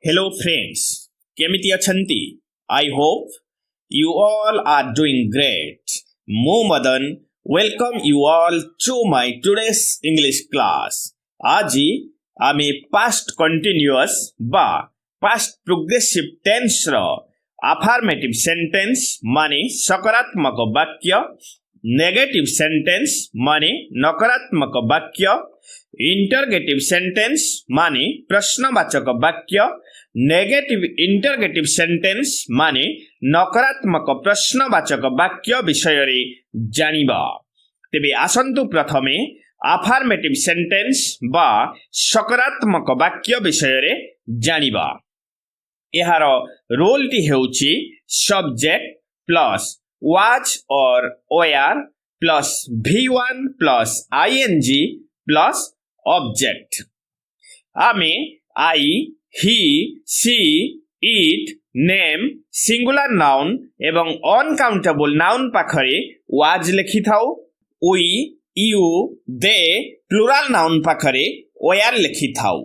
Hello friends, କେମିତି ଅଛନ୍ତି? I hope you all are doing great. ମୁଁ Madan welcome you all to my today's English class. ଆଜି ଆମେ past continuous ବା past progressive tense ର affirmative sentence ମାନେ ସକାରାତ୍ମକ ବାକ୍ୟ, negative sentence ମାନେ ନକାରାତ୍ମକ ବାକ୍ୟ, interrogative sentence ମାନେ ପ୍ରଶ୍ନବାଚକ ବାକ୍ୟ, ନେଗେଟିଭ ଇଣ୍ଟରଗେଟିଭ ସେଣ୍ଟେନ୍ସ ମାନେ ନକାରାତ୍ମକ ପ୍ରଶ୍ନବାଚକ ବାକ୍ୟ ବିଷୟରେ ଜାଣିବା। ତେବେ ଆସନ୍ତୁ ପ୍ରଥମେ ଆଫର୍ମେଟିଭ ସେଣ୍ଟେନ୍ସ ବା ସକାରାତ୍ମକ ବାକ୍ୟ ବିଷୟରେ ଜାଣିବା। ଏହାର ରୋଲଟି ହେଉଛି subject plus was or were plus V1 plus ING plus object. ଆମେ I, he, she, it, name, singular noun ଏବଂ uncountable noun ପାଖରେ was ଲେଖିଥାଉ। we, you, they, plural noun ପାଖରେ were ଲେଖିଥାଉ।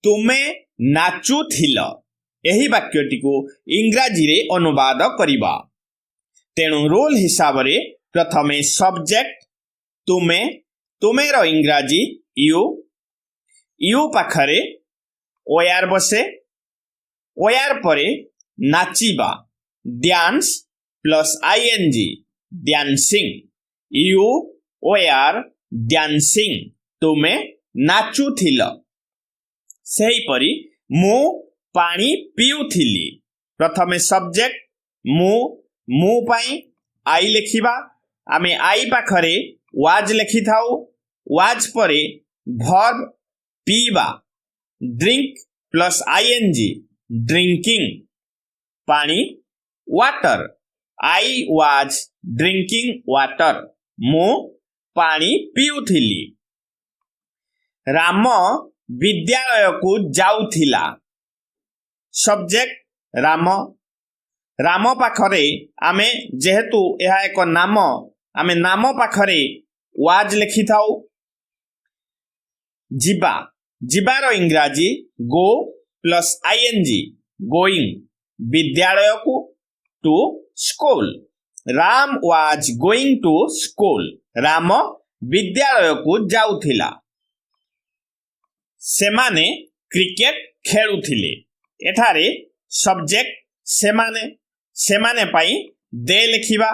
ତୁମେ ନାଚୁଥିଲ ଏହି ବାକ୍ୟଟିକୁ ଇଂରାଜୀରେ ଅନୁବାଦ କରିବା। ତେଣୁ ରୋଲ ହିସାବରେ ପ୍ରଥମେ ସବଜେକ୍ଟ ତୁମେ, ତୁମେର ଇଂରାଜୀ you, you ପାଖରେ ওয়ার বসে, ওয়ার পরে নাচিবা dance plus ING dancing. You were dancing, তুমে নাচুথিল। সেইপরি মু পানি পিউথিলি। প্রথমে সবজেক্ট মু পাই আই লেখিবা। আমি আই পাখরে ওয়াজ লেখিথাউ। ওয়াজ পরে verb পিবা drink plus ING drinking। पानी water, I was drinking water, मु पानी पिउथिली। राम विद्यालय को जाउथिला। सब्जेक्ट राम, राम पाखरे आमे जेहेतु यह एक नाम, आमे नाम पाखरे was लेखिथाउ। जिबा, जिबार इंग्राजी गो प्लस ING गोइंग। विद्यालय को to school, Ram was going to school, Ram विद्यालय को जाउथिला। सेमाने क्रिकेट खेलुथिले। एठारे सब्जेक्ट सेमाने, सेमाने पाई दे लेखिबा।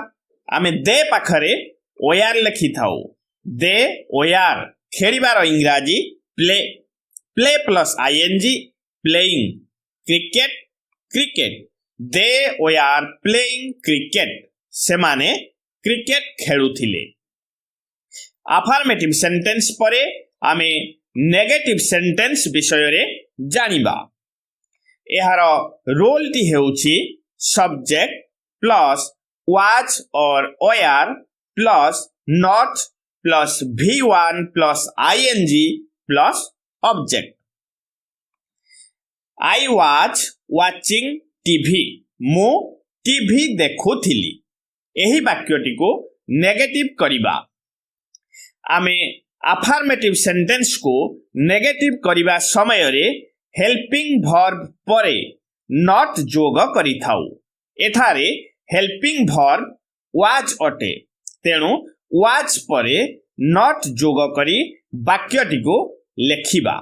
आमे दे पाखरे ओयार लेखिथाउ। They were. खेलिबार इंग्राजी play, play plus ING playing। Cricket, cricket, they were playing cricket, सेमाने क्रिकेट खेलुथिले। अफर्मेटिव सेंटेंस परे आमे नेगेटिव सेंटेंस विषय रे जानिबा। एहार रोलटी हेउछि subject plus was or were plus not plus V1 plus ING plus object. I was watching TV, मु टीवी देखुथिली। एही वाक्यटी को नेगेटिव करिबा। आमे अफर्मेटिव सेंटेंस को नेगेटिव करिबा समय रे हेल्पिंग वर्ब परे नॉट जोग करिथाउ। एठारे हेल्पिंग वर्ब was अटे, तेणु was परे नॉट जोग करी वाक्यटी को लेखिबा।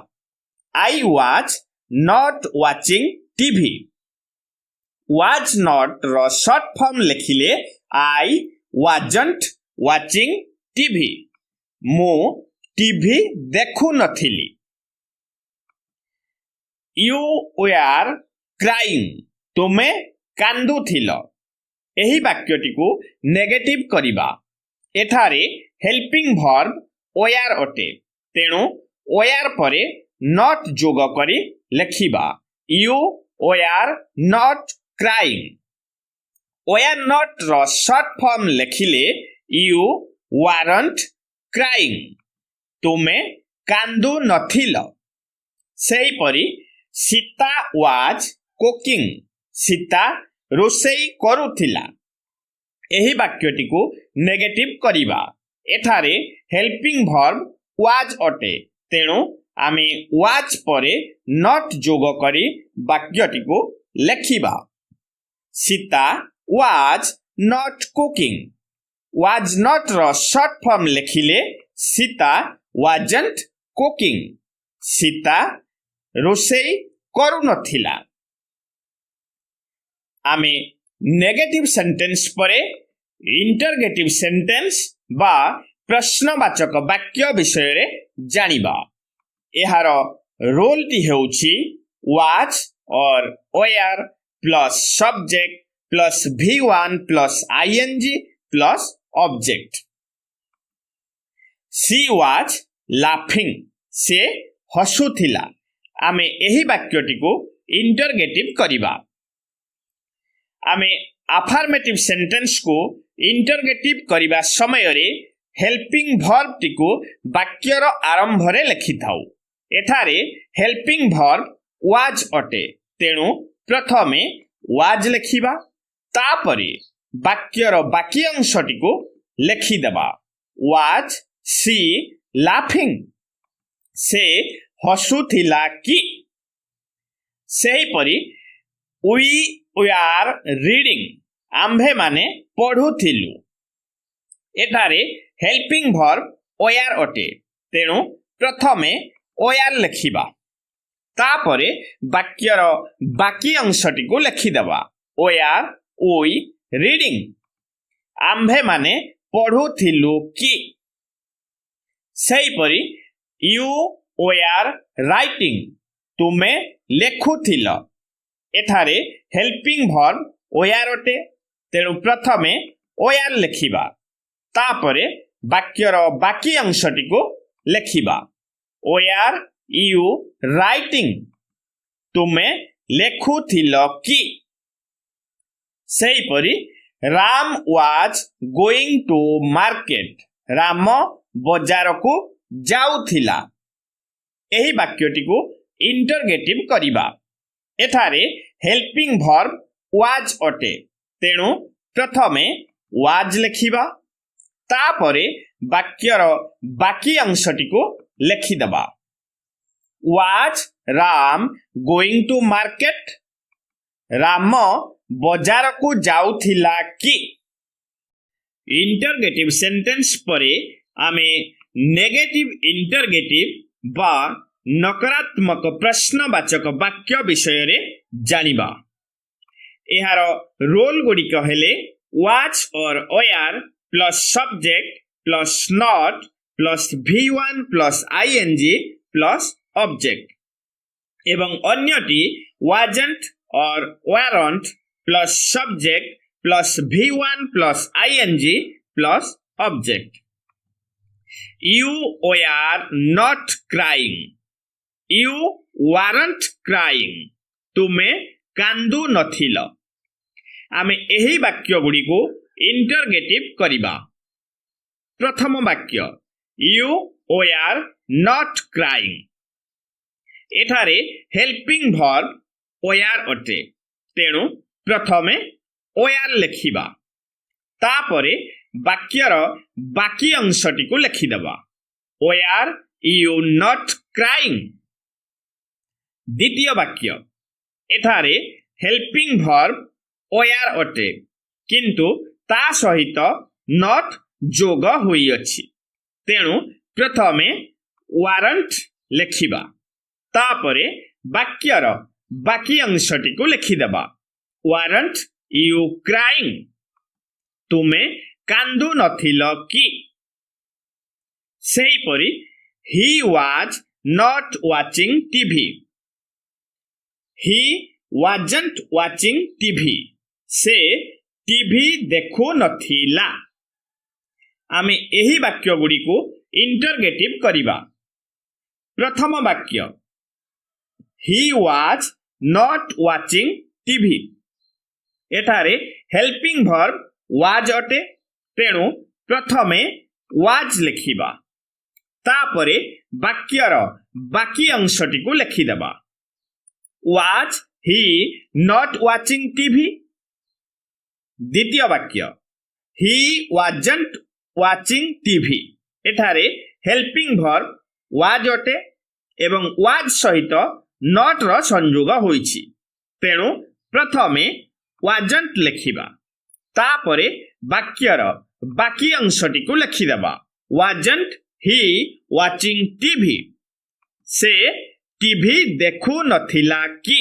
I was not watching TV। was not रो शॉर्ट फॉर्म लेखिले I wasn't watching TV, मु टीवी देखु नथिली। You were crying, तुमे कांदुथिल। एही वाक्यटी को नेगेटिव करिबा। एठारे हेल्पिंग वर्ब were अटे, तेणु were परे नॉट जोग करी लेखिबा। You were not crying। were not रो शॉर्ट फॉर्म लेखिले you weren't crying, तुमे कांदु नथिल। सेही परी सीता was cooking, सीता रोषेई करुथिला। एही वाक्यटी को नेगेटिव करिबा। एठारे हेल्पिंग वर्ब was अटे, तेणु आमे वाज परे नॉट जोग करी वाक्यटी को लेखिबा। Sita was not cooking. Was not रो शॉर्ट फॉर्म लेखिले सीता वाजंट कुकिंग। सीता रोषेई करू नथिला। आमे नेगेटिव सेंटेंस परे इंटरगेटिव सेंटेंस बा प्रश्नवाचक वाक्य विषय रे जानिबा। एहार रोल टी हेउछि वाज और were plus subject plus V1 plus ing plus object. She was laughing. से हसुथिला। आमे एही वाक्यटी को इंटरगेटिव करिबा। आमे अफर्मेटिव सेंटेंस को इंटरगेटिव करिबा समय रे हेल्पिंग वर्ब टी को वाक्यर आरंभ रे लिखि थाउ। एठारे हेल्पिंग वर्ब वाज अटे। तेणु प्रथमे वाज लिखिबा। तापरे वाक्यर बाकी अंशटी को लिखि देबा। Was she laughing. से हसुथिला कि। सेही परी वी आर रीडिंग। आम्भे माने पढुथिलु। एठारे हेल्पिंग वर्ब वेयर अटे। तेणु प्रथमे वेयर लिखिबा। तापरे वाक्यर बाकी अंशटी को लिखिदेबा। Were we reading. आम्भे माने पढुथिलु कि। सेही परी यू वेयर राइटिंग। तुमे लेखुथिल। एठारे हेल्पिंग वर्ब वेयर अटे। तेणु प्रथमे वेयर लिखिबा। तापरे वाक्यर बाकी अंशटी को लिखिबा। Where you writing. तुमे लेखुथिल कि। सेही परी Ram was going to market. Ram बजार को जाउथिला। एही वाक्यटी को इंटरगेटिव करिबा। एठारे हेल्पिंग वर्ब वाज अटे। तेणु प्रथमे वाज लिखिबा। तापरे वाक्यर बाकी अंशटी को लिखिदेबा। Was Ram going to market. Ram बजार को जाउथिला कि। इंटरगेटिव सेंटेंस परे आमे नेगेटिव इंटरगेटिव बा नकारात्मक प्रश्नवाचक वाक्य विषय रे जानिबा। एहार रोल गुड़िक हेले वाज और were plus subject plus not plus V1 plus ing plus object एवं अन्यटी wasn't or weren't plus subject plus V1 plus ing plus object. You were not crying. You weren't crying. तुमे कांदु नथिल। आमे एही वाक्य गुडी को interrogative करिबा। प्रथम वाक्य You were not crying। एठारे हेल्पिंग वर्ब were अटे। तेणु प्रथमे were लिखिबा। तापरे वाक्यर बाकी अंशटी को लिखिदेबा। Were you not crying। द्वितीय वाक्य एठारे हेल्पिंग वर्ब were अटे किंतु ता सहित not जोग होई अछि। तेणु प्रथमे weren't लिखिबा। तापरे वाक्यर बाकी अंशटी को लिखिदेबा। Weren't you crying। तुमे कांदु नथिल कि। सेही परी he was not watching TV। he wasn't watching TV। से टीवी देखु नथिला। आमे एही वाक्य गुडी को इंटरगेटिव करिबा। प्रथम वाक्य he was not watching TV। एठारे हेल्पिंग वर्ब was अटे। तेणु प्रथमे was लिखिबा। तापरे वाक्यर बाकी अंशटी को लिखिदेबा। Was he not watching TV। द्वितीय वाक्य he wasn't watching TV। एठारे हेल्पिंग वर्ब was अटे। एवं वाज सहित नॉट रो संयोग होईछि तेणु प्रथमे वाजंट लेखिबा तापरे वाक्यर बाकी अंशटी को लिखिदेबा वाजंट ही वाचिंग टीवी से टीवी देखु नथिला कि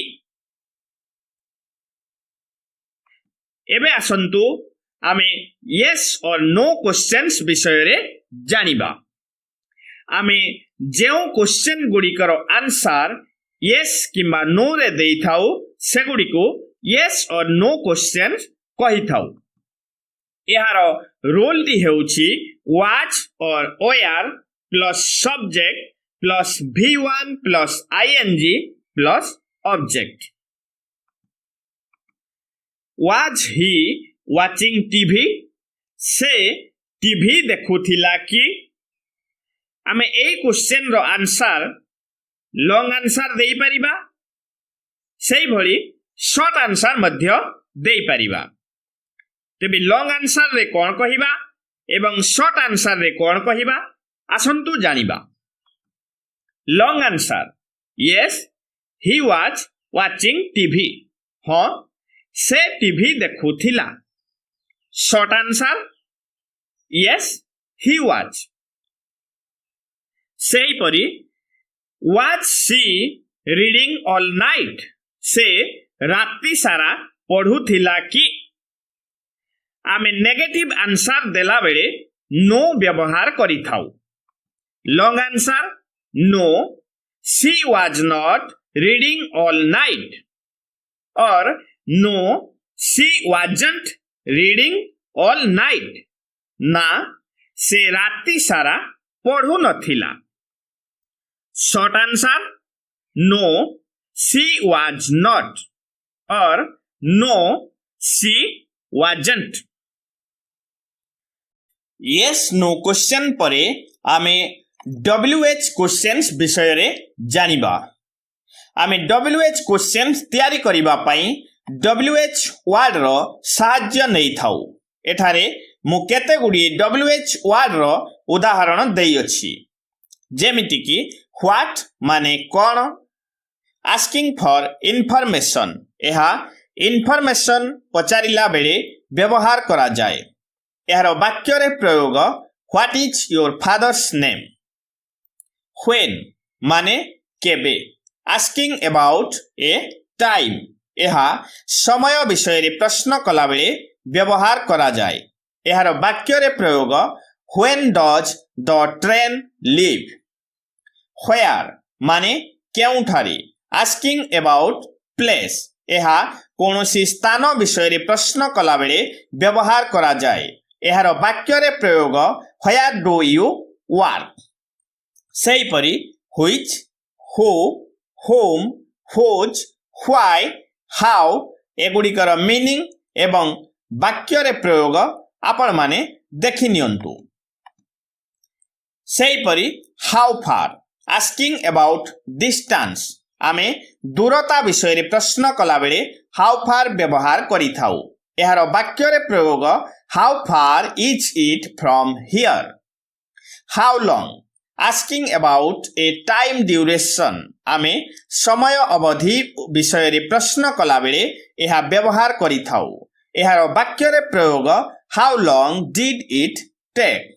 एबे आसंतु आमे यस और नो क्वेश्चंस विषय रे जानिबा आमे जेउ क्वेश्चन गुड़िकर आंसर यस किंबा नो रे देई थाउ सेगुडी को यस और नो क्वेश्चन कहि थाउ यार रोल टी हेउछि वाच और OR plus subject plus V1 plus ing plus object was he watching TV से टीवी देखुथिला कि आमे ए क्वेश्चन रो आंसर लॉन्ग आंसर देई परिबा सेई भली शॉर्ट आंसर मध्य देई परिबा तेबे लॉन्ग आंसर रे कोन कहिबा एवं शॉर्ट आंसर रे कोन कहिबा आसंतु जानिबा long answer yes he was watching TV हां से टीवी देखुथिला short answer yes he was सेई परी was she reading all night से राति सारा पढ़ुथिला कि आमे नेगेटिव आंसर देला बेले नो व्यवहार करि थाउ long answer no she was not reading all night or no she wasn't reading all night ना से राति सारा पढ़ु नथिला short answer no she was not or no she wasn't yes no question परे आमे WH क्वेश्चंस विषय रे जानिबा आमे WH क्वेश्चंस तैयारी करिबा पई WH वर्ड रो सहाय्य नै थाउ एठारे मु केते गुडी WH वर्ड रो उदाहरण देई अछि जेमिति कि व्हाट माने कोन आस्किंग फॉर इन्फॉर्मेशन एहा इन्फॉर्मेशन पचारिला बेले व्यवहार करा जाय एहार वाक्य रे प्रयोग what is your father's name when माने केबे आस्किंग अबाउट ए टाइम एहा समय विषय रे प्रश्न कला बेले व्यवहार करा जाय एहार वाक्य रे प्रयोग when does the train leave where माने केउठारे आस्किंग अबाउट प्लेस एहा कोनोसी स्थान विषय रे प्रश्न कला बेले व्यवहार करा जाय एहार वाक्य रे प्रयोग व्हेयर डू यू वर्क सेई परी which who whom whose why how एगुड़िकर मीनिंग एवं वाक्य रे प्रयोग आपण माने देखि नियंतु सेई परी how far asking about distance आमे दूरता विषय रे प्रश्न कला बेले हाउ फार व्यवहार करि थाउ एहार वाक्य रे प्रयोग how far is it from here how long asking about A time duration आमे समय अवधि विषय रे प्रश्न कला बेले एहा व्यवहार करि थाउ एहार वाक्य रे प्रयोग how long did it take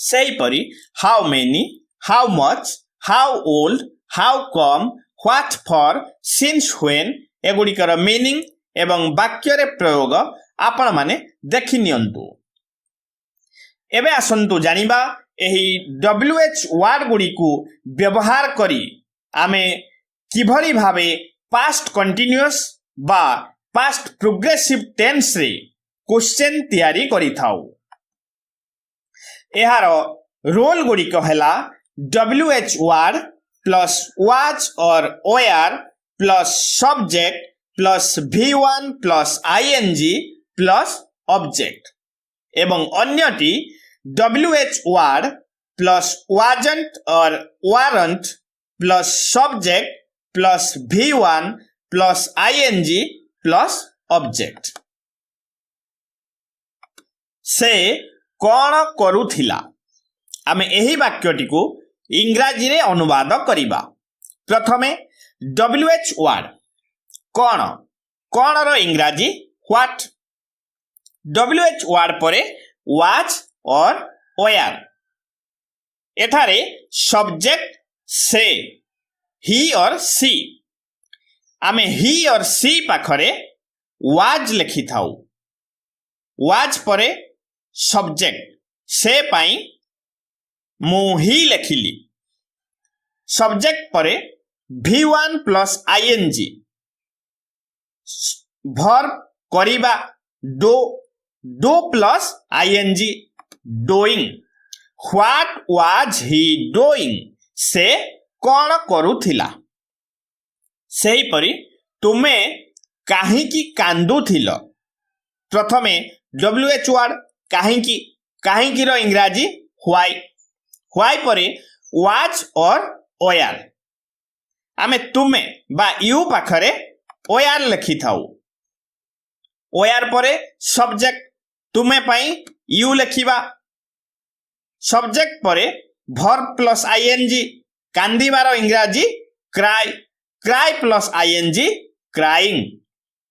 सेई परी how many how much how old how come what for since when एगुड़िकर मीनिंग एवं वाक्य रे प्रयोग आपण माने देखि नियंतु एबे आसंतु जानिबा एही WH वर्ड गुडी को व्यवहार करी आमे किभली भावे पास्ट कंटीन्यूअस बा पास्ट प्रोग्रेसिव टेंस रे क्वेश्चन तैयारी करि थाउ एहार रोल गुडी कहला WH वर्ड प्लस वाज और OR plus subject plus V1 plus ing plus object एवं अन्यटी WH वर्ड प्लस वाजंट और warrant plus subject plus V1 plus ing plus object से कौन करुथिला आमे एही वाक्यटी को इंग्राजी रे अनुवाद करिबा। प्रथमे WH वर्ड कौन कौन रो इंग्राजी व्हाट। WH वर्ड परे वाच और वेयर। एठारे सब्जेक्ट से ही और सी। आमे ही और सी पाखरे वाज लिखि थाउ। वाज परे सब्जेक्ट से पाई मु ही लिखिली। सब्जेक्ट परे V1 प्लस ing वर्ब करिबा do plus ing doing. What was he doing से कौन करुथिला। सेही परी तुमे काहींकी कांदुथिल। प्रथमे WH वर्ड काहींकी काहींकी रो इंग्राजी व्हाई। व्हाई परे वाज और वेयर। आमे तुमे बा यू पाखरे वेयर लिखि थाउ। वेयर परे सब्जेक्ट तुमे पाई यू लिखिबा। सब्जेक्ट परे वर्ब प्लस ing कांदीबार इंग्राजी cry. Cry plus ing crying.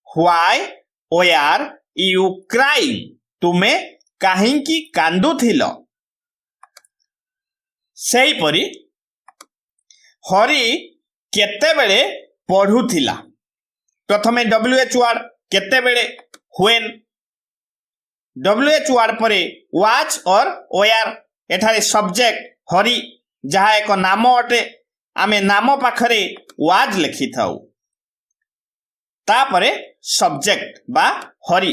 Why were you crying तुमे काहींकी कांदुथिल। सेही परी हरि केतेबेले पढ़ुथिला। प्रथमे WH वर्ड केतेबेले व्हेन। WH वर्ड परे वाच और वेयर। एठारे सब्जेक्ट हरि जहा एक नाम अटे। आमे नाम पाखरे वाज लिखि थाउ। तापरे सब्जेक्ट बा हरि।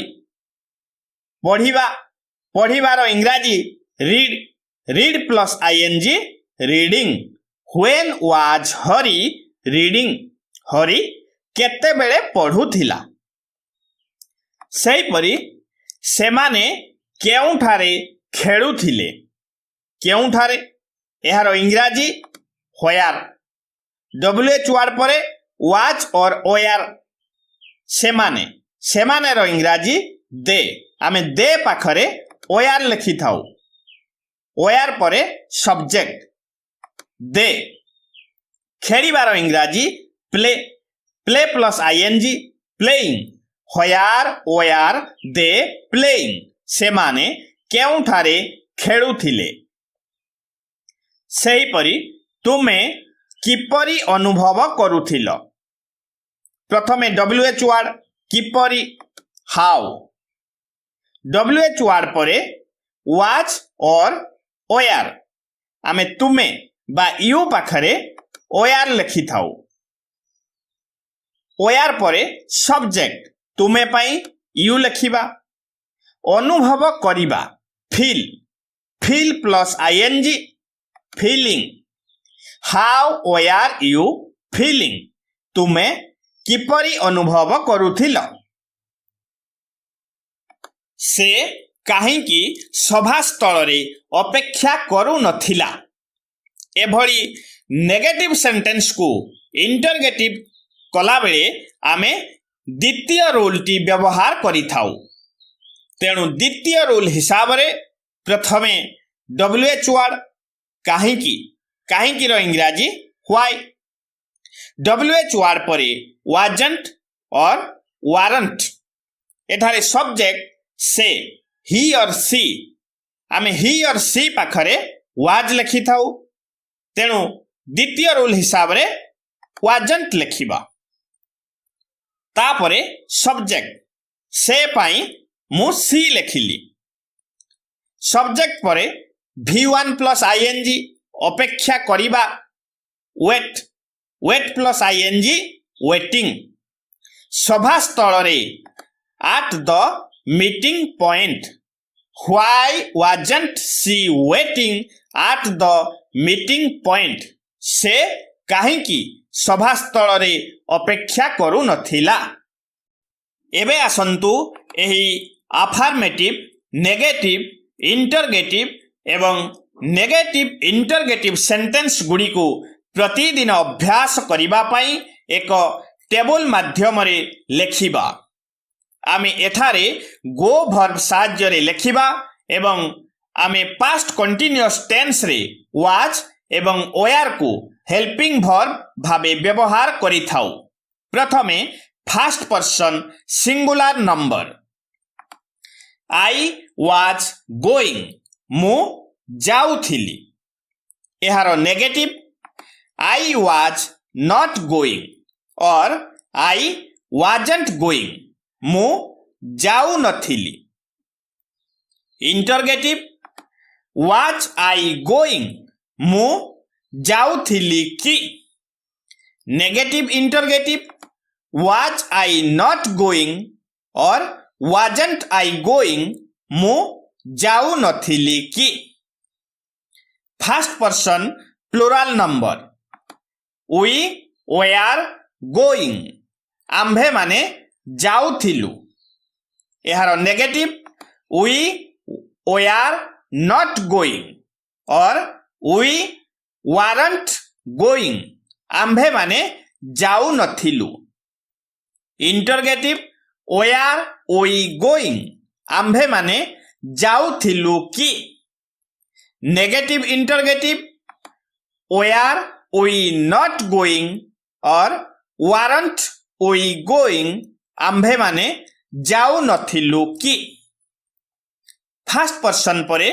पढ़िबा पढ़िबार इंग्राजी read. Read plus ing reading. When was Hari reading Hari केतेबेले पढ़ुथिला। सेही परी सेमाने केउठारे खेलुथिले। केउठारे एहार इंग्राजी व्हेयर। WH वर्ड परे वाज और वेयर। सेमाने सेमाने रो इंग्राजी दे। आमे दे पाखरे वेयर लिखि थाउ। वेयर परे सब्जेक्ट दे। खेलिबार इंग्राजी play. Play plus ing playing. Where were they playing सेमाने केउठारे खेलुथिले। सेही परी तुमे किपरि अनुभव करुथिल। प्रथमे WH वर्ड किपरि हाउ। WH वर्ड परे वाच और वेयर। आमे तुमे बा यू पाखरे वेयर लिखि थाउ। वेयर परे सब्जेक्ट तुमे पाई यू लिखिबा। अनुभव करिबा feel. Feel plus ing feeling. How where you feeling तुमे किपरि अनुभव करुथिल। से काहींकी सभास्थल रे अपेक्षा करू नथिला। एभली नेगेटिव सेंटेंस को इंटरगेटिव कला बेले आमे द्वितीय रूल टी व्यवहार करि थाउ। तेणु द्वितीय रूल हिसाब रे प्रथमे WH वर्ड काहींकी काहींकी रो इंग्राजी व्हाई। WH वर्ड परे वाजंट और वारंट। एठारे सब्जेक्ट से ही और सी। आमे ही और सी पाखरे वाज लिखि थाउ। तेणु द्वितीय रूल हिसाब रे वाजंट लिखिबा। तापरे सब्जेक्ट से पाई मु सी लिखिली। सब्जेक्ट परे V1 प्लस ing अपेक्षा करिबा wait. Wait plus ing waiting. सभास्थल रे at the meeting point। Why wasn't she waiting at the meeting point? से काहींकी सभास्थल रे अपेक्षा करू नथिला। एबे आसंतु एही अफर्मेटिव नेगेटिव इंटरगेटिव एवं नेगेटिव इंटरगेटिव सेंटेंस गुडी को प्रतिदिन अभ्यास करिबा पई एक टेबल माध्यम रे लेखिबा। आमे एठारे गो वर्ब साहाय्य रे लेखिबा एवं आमे पास्ट कंटीन्यूअस टेंस रे वाज एवं ओयार को हेल्पिंग वर्ब भावे व्यवहार करिथाउ। प्रथमे first person singular number I was going मु जाउथिली। एहार negative I was not going और आई वाजंट गोइंग मु जाउ नथिली। इंटरगेटिव वाज आई गोइंग मु जाउथिली कि। Negative interrogative was I not going और वाजंट आई गोइंग मु जाउ नथिली कि। First person plural number we were going आम्भे माने जाउथिलु। एहार negative we were not going और वी वारंट गोइंग आम्भे माने जाउ नथिलु। इंटरगेटिव वेआर वी गोइंग आम्भे माने जाउथिलु कि। Negative interrogative were we not going और वारंट वी गोइंग आम्भे माने जाउ नथिलु कि। फर्स्ट पर्सन परे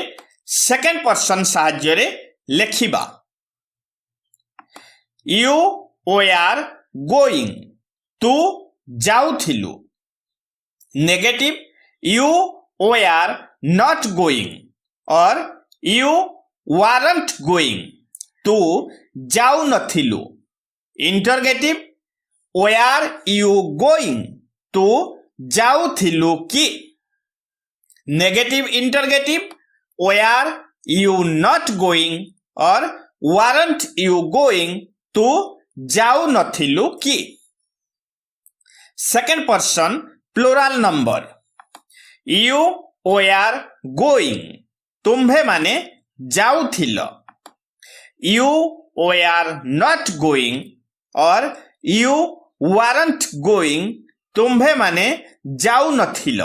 सेकेंड पर्सन साहाय्य रे लेखिबा। यू वेआर गोइंग तू जाउथिलु। Negative you were not going और यू वारंट गोइंग तू जाउ नथिलु। इंटरगेटिव वेआर यू गोइंग तू जाउथिलु कि। Negative interrogative were you not going और वारंट यू गोइंग तू जाउ नथिलु कि। Second person plural number you were going तुम्भे माने जाउथिल। यू वेआर नॉट गोइंग और यू वारंट गोइंग तुम्भे माने जाउ नथिल।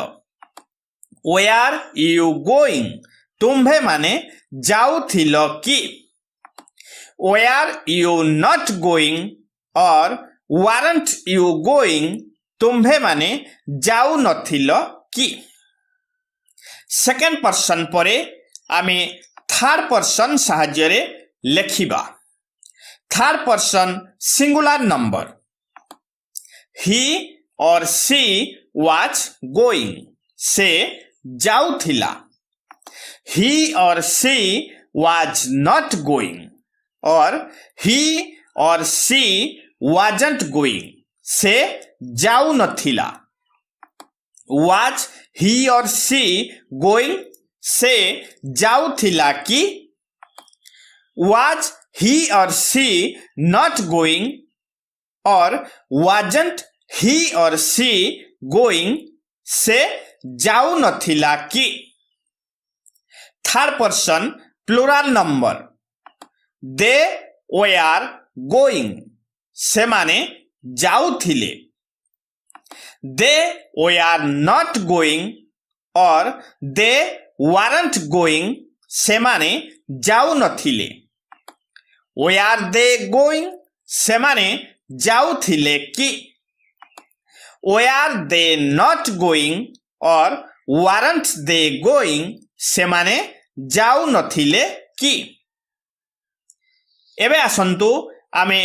वेआर यू गोइंग तुम्भे माने जाउथिल कि। वेआर यू नॉट गोइंग और वारंट यू गोइंग तुम्भे माने जाउ नथिल कि। सेकेंड पर्सन परे आमे थर्ड पर्सन साहाय्य रे लेखिबा। थर्ड पर्सन सिंगुलर नंबर ही और सी वाज गोइंग से जाउथिला। ही और सी वाज नॉट गोइंग और ही और सी वाजंट गोइंग से जाउ नथिला। वाज ही और सी गोइंग से जाउथिला कि। वाज ही और सी नॉट गोइंग और वाजंट ही और सी गोइंग से जाउ नथिला कि। Third person plural number they were going से माने जाउथिले। दे वेआर नॉट गोइंग और दे वारंट गोइंग से माने जाउ नथिले। वेआर दे गोइंग से माने जाउथिले कि। वेआर दे नॉट गोइंग और वारंट दे गोइंग से माने जाउ नथिले कि। एबे आसंतु आमे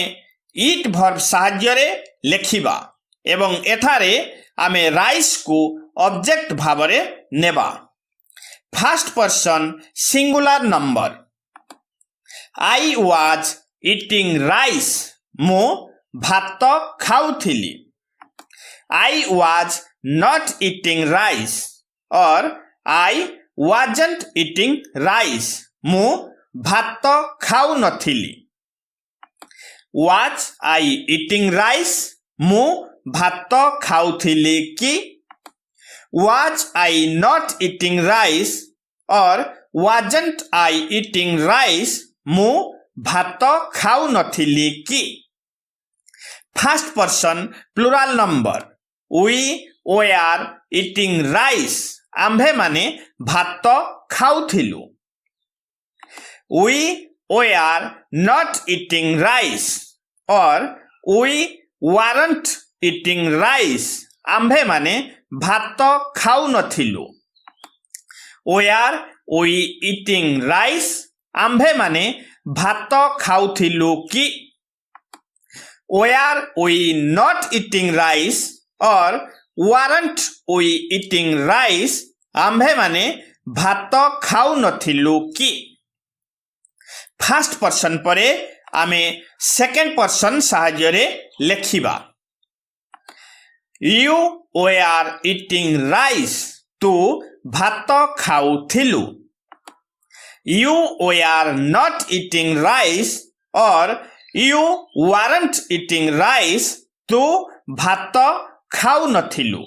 इट वर्ब साहाय्य रे लेखिबा एवं एथारे आमे राइस को ऑब्जेक्ट भावरे नेबा। First person singular number I was eating rice मु भात खाउथिली। I was not eating rice और आई वाजंट इटिंग राइस मु भात खाउ नथिली। वाज आई इटिंग राइस मु भात खाउथिली कि। Was I not eating rice और वाजंट आई इटिंग राइस मु भात खाउ नथिली कि। First person plural number we were eating rice आम्भे माने भात खाउथिलु। We we are not eating rice or we weren't eating rice. आम्भे माने भात खाऊ नथिलु. Were we eating rice? आम्भे माने भात खाउथिलु कि. Were we not eating rice or weren't we eating rice? आम्भे माने भात खाऊ नथिलु कि. फर्स्ट पर्सन परे आमे सेकेंड पर्सन साहाय्य लेखिबा. You were eating rice. तू भात खाउथिलु. You were not eating rice or you weren't eating rice. तू भात खाउ नथिलु.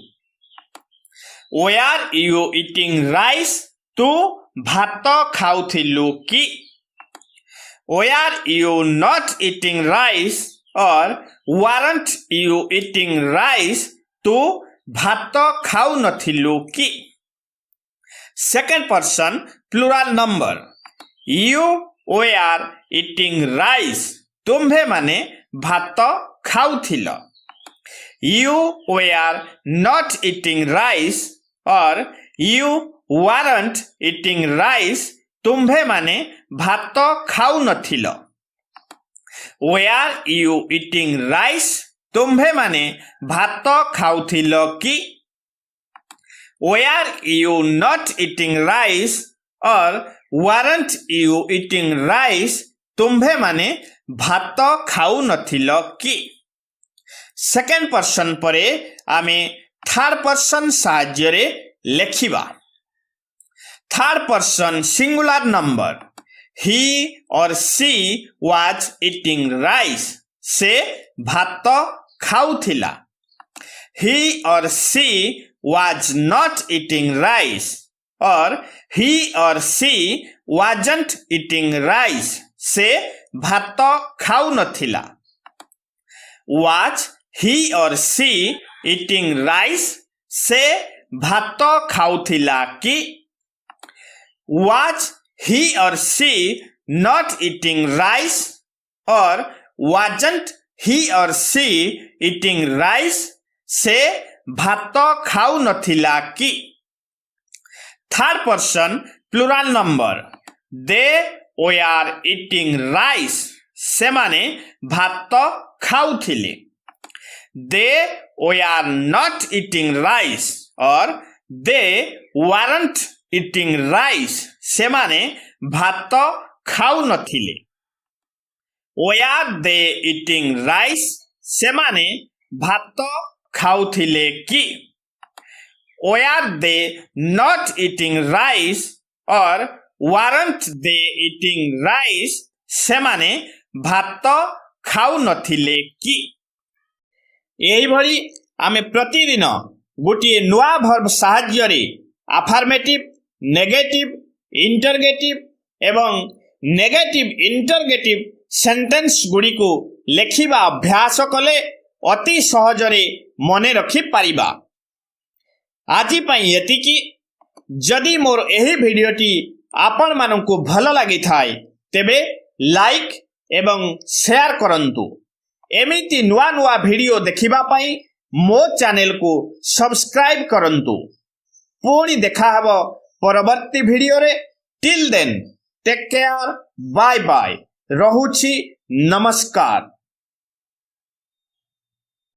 Were you eating rice? तू भात खाउथिलु कि. Were you not eating rice or weren't you eating rice? तू भात खाउ नथिलु कि. Second person plural number. You were eating rice. तुम्भे माने भात खाउथिल. You were not eating rice or you weren't eating rice. तुम्भे माने भात खाऊ नथिल. Were you eating rice? तुम्भे माने भात खाउथिल कि. Were you not eating rice or weren't you eating rice? तुम्भे माने भात खाऊ नथिल कि. सेकेंड पर्सन परे आमे थर्ड पर्सन साहाय्य लेखिबा. Third person singular number. He or she was eating rice. से भात खाउथिला. He or she was not eating rice or he or she wasn't eating rice. से भात खाउ नथिला. Was he or she eating rice? से भात खाउथिला कि. Was he or she not eating rice or wasn't he or she eating rice? से भात खाऊ नथिला कि. Third person plural number. They were eating rice. से माने भात खाउथिले. They were not eating rice or they weren't eating rice. से माने भात खाऊ नथिले. Were they eating rice? से माने भात खाउथिले कि. Were they not eating rice or weren't they eating rice? से माने भात खाऊ नथिले कि. एही भली आमे प्रतिदिन गोटिए नुआ भर्ब साहाय्य रे अफर्मेटिव, नेगेटिव, इंटरगेटिव एवं नेगेटिव इंटरगेटिव सेंटेंस गुड़ी को लेखिबा अभ्यास कले अति सहजरे मने रखि पारिबा. आजि पई एतिकी. जदि मोर एही भिडियोटी आपण मानकु भल लागि थाए तेबे लाइक एवं शेयर करंतु. एमिति नुआ नुआ भिडियो देखिबा पई मो चैनल को सब्सक्राइब करंतु. पुणी देखा हबो परवर्ती भिडियो रे. Till then take care. Bye bye. रहुछि. नमस्कार.